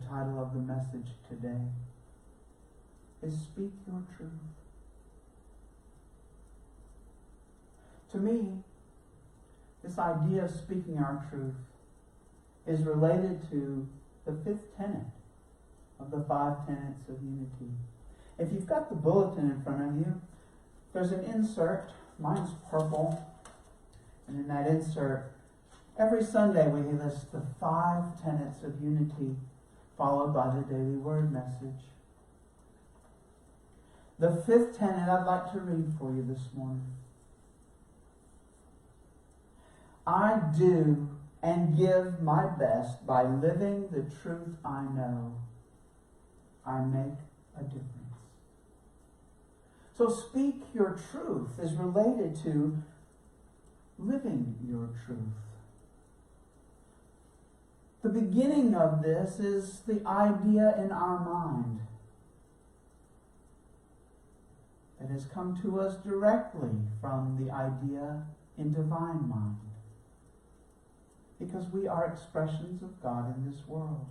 title of the message today is Speak Your Truth. To me, this idea of speaking our truth is related to the fifth tenet of the 5 tenets of unity. If you've got the bulletin in front of you, there's an insert. Mine's purple. And in that insert, every Sunday we list the 5 tenets of unity, followed by the daily word message. The fifth tenet I'd like to read for you this morning. I do and give my best by living the truth I know. I make a difference. So speak your truth is related to living your truth. The beginning of this is the idea in our mind that has come to us directly from the idea in divine mind. Because we are expressions of God in this world.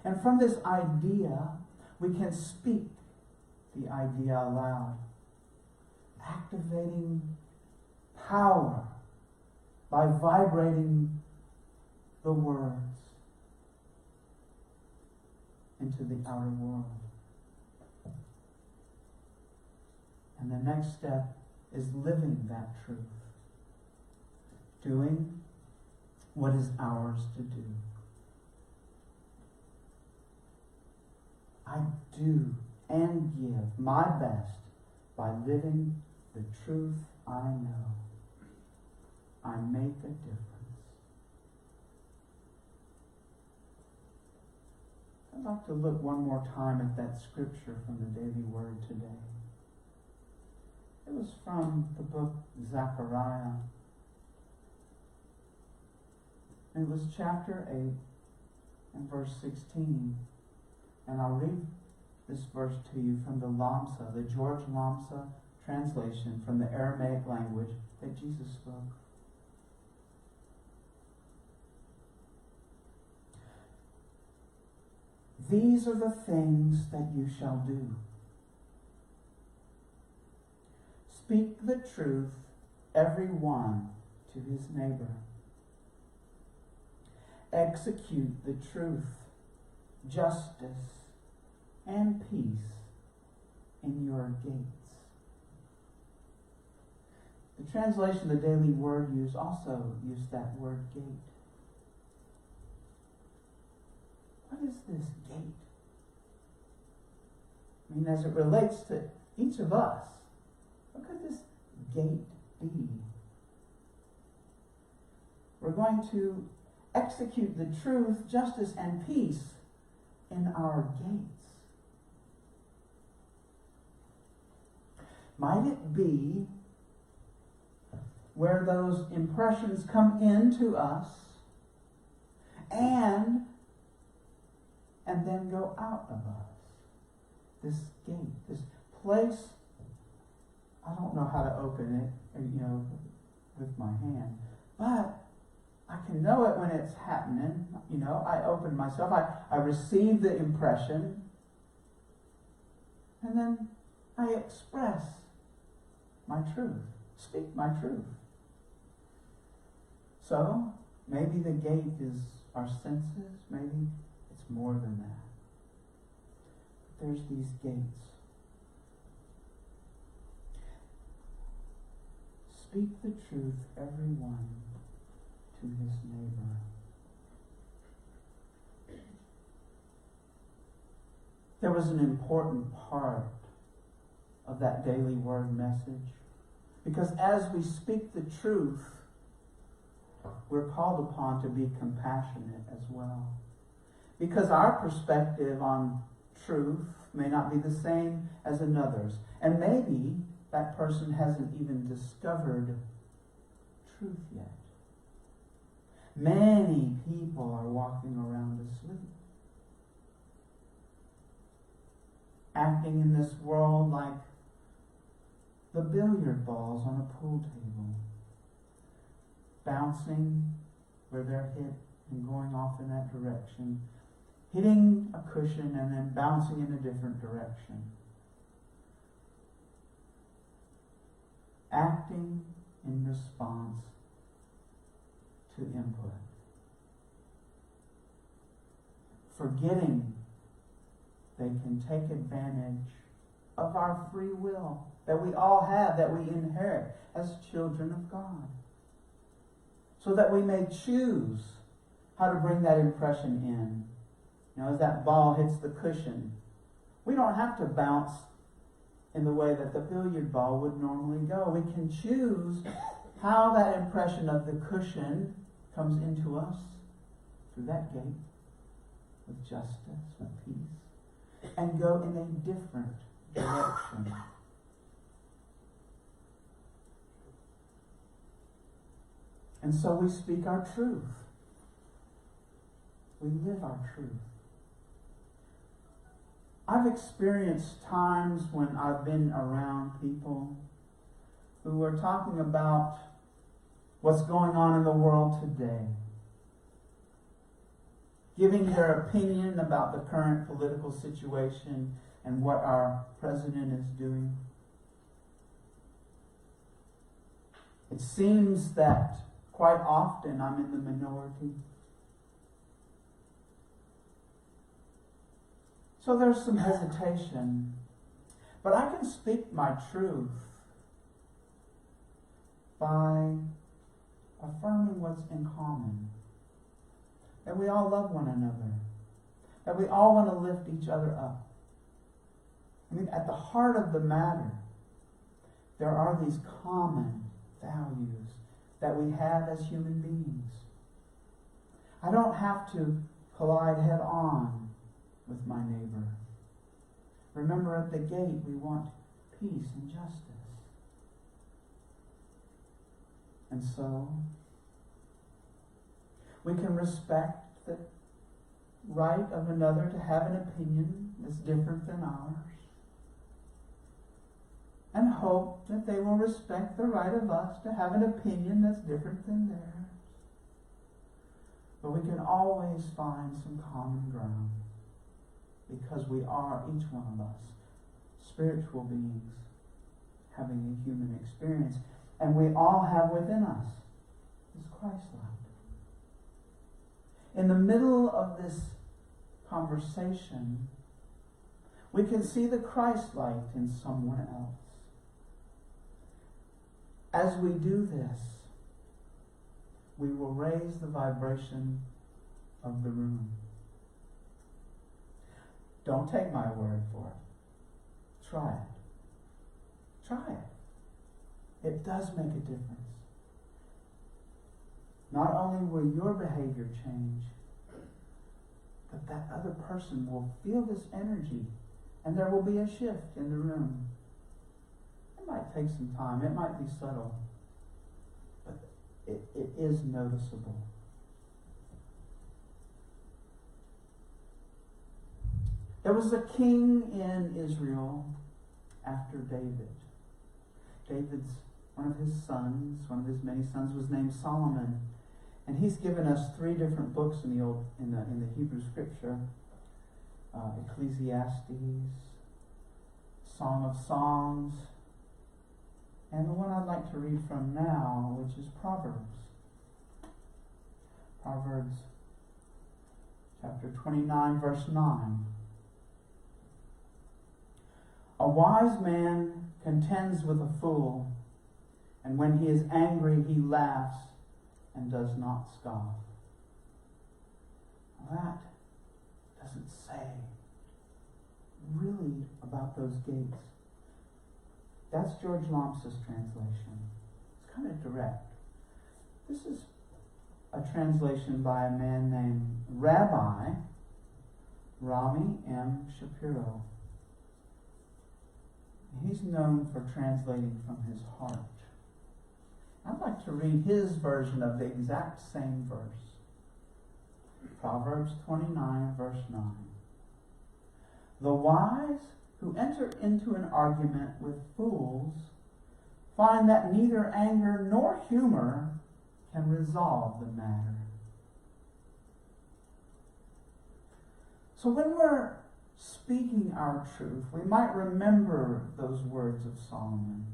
And from this idea, we can speak the idea aloud, activating power by vibrating the words into the outer world. And the next step is living that truth, doing what is ours to do. I do and give my best by living the truth I know. I make a difference. I'd like to look one more time at that scripture from the daily word today. It was from the book Zechariah. And it was chapter 8 and verse 16. And I'll read this verse to you from the Lamsa, the George Lamsa translation from the Aramaic language that Jesus spoke. These are the things that you shall do. Speak the truth, every one to his neighbor. Execute the truth, justice, and peace in your gates. The translation of the Daily Word also used that word gate. What is this gate? I mean, as it relates to each of us, what could this gate be? We're going to execute the truth, justice, and peace in our gates. Might it be where those impressions come into us and then go out of us? This gate, this place, I don't know how to open it, with my hand, but I can know it when it's happening. I open myself, I receive the impression, and then I express my truth, speak my truth. So, maybe the gate is our senses, maybe it's more than that. But there's these gates. Speak the truth, everyone, to his neighbor. There was an important part of that daily word message, because as we speak the truth, we're called upon to be compassionate as well. Because our perspective on truth may not be the same as another's. And maybe that person hasn't even discovered truth yet. Many people are walking around asleep, acting in this world like the billiard balls on a pool table, bouncing where they're hit and going off in that direction, hitting a cushion and then bouncing in a different direction. Acting in response to input. Forgetting they can take advantage of our free will that we all have, that we inherit as children of God. So that we may choose how to bring that impression in. You know, as that ball hits the cushion, we don't have to bounce in the way that the billiard ball would normally go. We can choose how that impression of the cushion comes into us through that gate with justice, with peace, and go in a different direction. And so we speak our truth. We live our truth. I've experienced times when I've been around people who are talking about what's going on in the world today, giving their opinion about the current political situation and what our president is doing. It seems that quite often I'm in the minority. So there's some hesitation. But I can speak my truth by affirming what's in common. That we all love one another. That we all want to lift each other up. I mean, at the heart of the matter, there are these common values that we have as human beings. I don't have to collide head on with my neighbor. Remember, at the gate, we want peace and justice. And so, we can respect the right of another to have an opinion that's different than ours, and hope that they will respect the right of us to have an opinion that's different than theirs. But we can always find some common ground, because we are, each one of us, spiritual beings having a human experience. And we all have within us this Christ light. In the middle of this conversation, we can see the Christ light in someone else. As we do this, we will raise the vibration of the room. Don't take my word for it. Try it. Try it. It does make a difference. Not only will your behavior change, but that other person will feel this energy, and there will be a shift in the room. It might take some time. It might be subtle, but it is noticeable. There was a king in Israel after David. One of his many sons was named Solomon. And he's given us 3 different books in the Hebrew Scripture. Ecclesiastes, Song of Songs, and the one I'd like to read from now, which is Proverbs. Proverbs chapter 29, verse 9. A wise man contends with a fool, and when he is angry, he laughs and does not scoff. That doesn't say really about those gates. That's George Loms's translation. It's kind of direct. This is a translation by a man named Rabbi Rami M. Shapiro. He's known for translating from his heart. I'd like to read his version of the exact same verse. Proverbs 29, verse 9. The wise who enter into an argument with fools find that neither anger nor humor can resolve the matter. So when we're speaking our truth, we might remember those words of Solomon.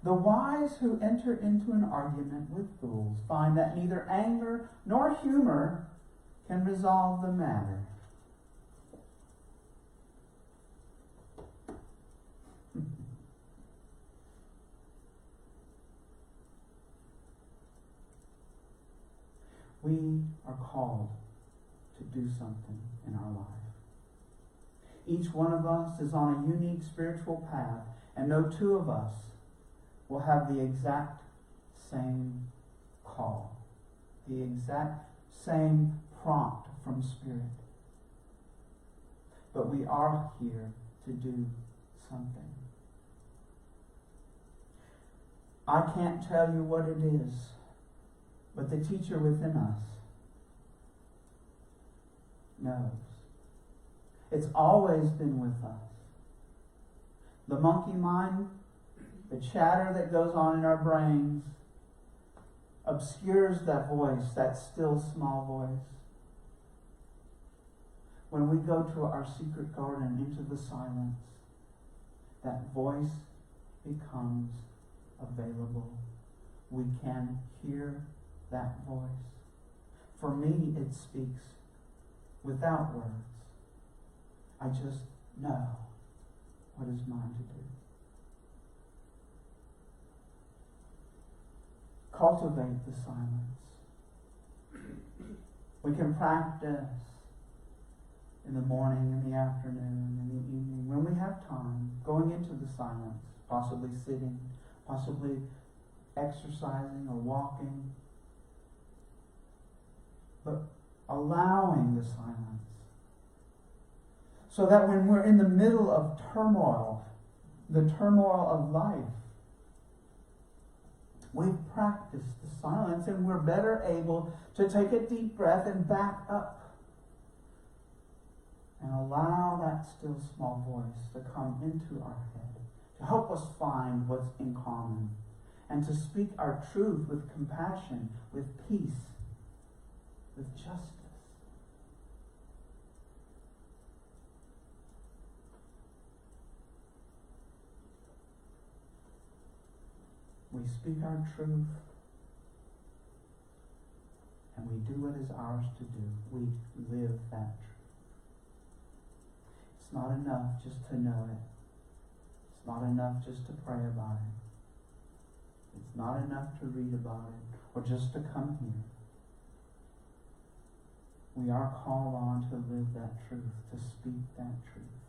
The wise who enter into an argument with fools find that neither anger nor humor can resolve the matter. We are called to do something in our life. Each one of us is on a unique spiritual path, and no two of us will have the exact same call, the exact same prompt from Spirit. But we are here to do something. I can't tell you what it is, but the teacher within us knows. It's always been with us. The monkey mind, the chatter that goes on in our brains, obscures that voice, that still small voice. When we go to our secret garden into the silence, that voice becomes available. We can hear that voice. For me, it speaks without words. I just know what is mine to do. Cultivate the silence. We can practice in the morning, in the afternoon, in the evening, when we have time, going into the silence, possibly sitting, possibly exercising or walking, but allowing the silence. So that when we're in the middle of turmoil, the turmoil of life, we've practiced the silence and we're better able to take a deep breath and back up and allow that still small voice to come into our head, to help us find what's in common, and to speak our truth with compassion, with peace, with justice. We speak our truth, and we do what is ours to do. We live that truth. It's not enough just to know it. It's not enough just to pray about it. It's not enough to read about it or just to come here. We are called on to live that truth, to speak that truth.